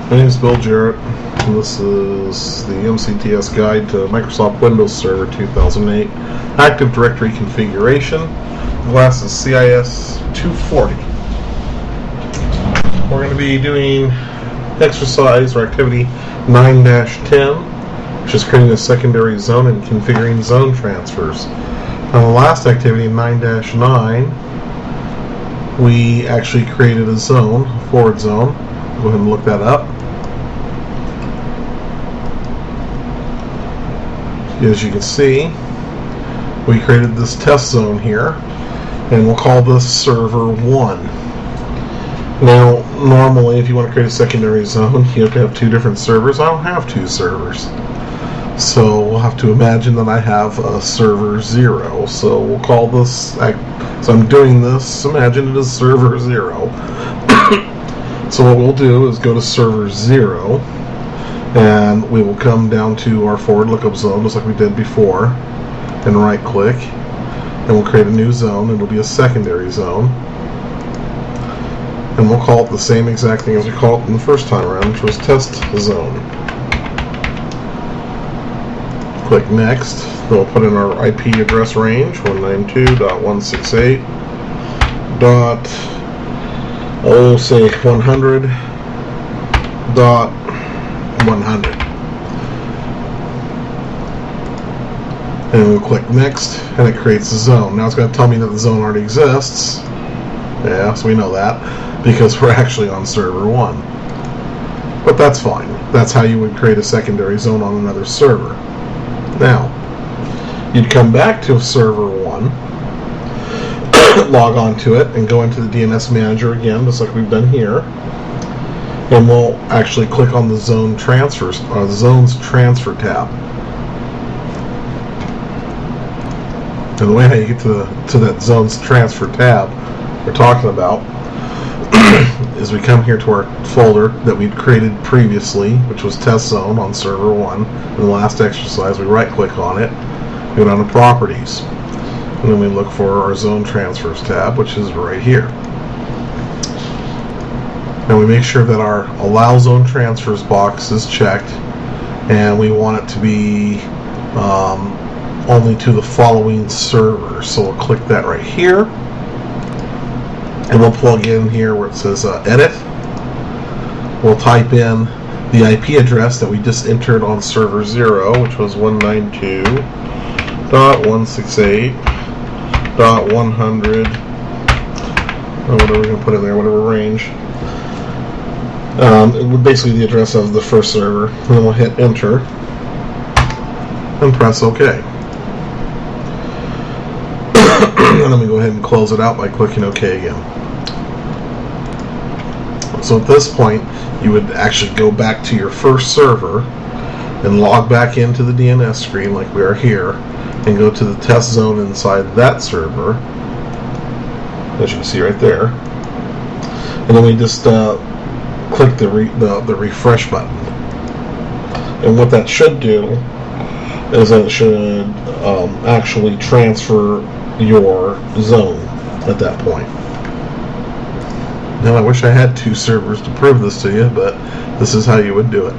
My name is Bill Jarrett, and this is the MCTS Guide to Microsoft Windows Server 2008 Active Directory Configuration. The class is CIS 240. We're going to be doing exercise or activity 9-10, which is creating a secondary zone and configuring zone transfers. On the last activity, 9-9, we actually created a zone, a forward zone. Go ahead and look that up. As you can see, we created this test zone here, and we'll call this server 1. Now, normally, if you want to create a secondary zone, you have to have two different servers. I don't have two servers, so we'll have to imagine that I have a server 0. So we'll call this, so I'm doing this, imagine it is server 0. So what we'll do is go to server 0, and we will come down to our forward lookup zone just like we did before, and right click, and we'll create a new zone. It'll be a secondary zone, and we'll call it the same exact thing as we called it in the first time around, which was test zone. Click next. We'll put in our IP address range, 192.168.100.100. And we'll click next, and it creates a zone. Now it's going to tell me that the zone already exists. Yeah, so we know that because we're actually on server 1. But that's fine. That's how you would create a secondary zone on another server. Now, you'd come back to server 1, log on to it, and go into the DNS manager again, just like we've done here. And we'll actually click on the zone transfers, or the zones transfer tab. And the way how you get to that zones transfer tab we're talking about is we come here to our folder that we'd created previously, which was test zone on server 1. In the last exercise, we right click on it, go down to properties, and then we look for our zone transfers tab, which is right here. And we make sure that our allow zone transfers box is checked, and we want it to be only to the following server. So we'll click that right here, and we'll plug in here where it says edit. We'll type in the IP address that we just entered on server 0, which was 192.168.100, whatever we're going to put in there, whatever range. Basically the address of the first server. And then we'll hit enter and press OK. And then we go ahead and close it out by clicking OK again. So at this point, you would actually go back to your first server and log back into the DNS screen like we are here, and go to the test zone inside that server, as you can see right there. And then we just click the refresh button. And what that should do is that it should actually transfer your zone at that point. Now I wish I had two servers to prove this to you, but this is how you would do it.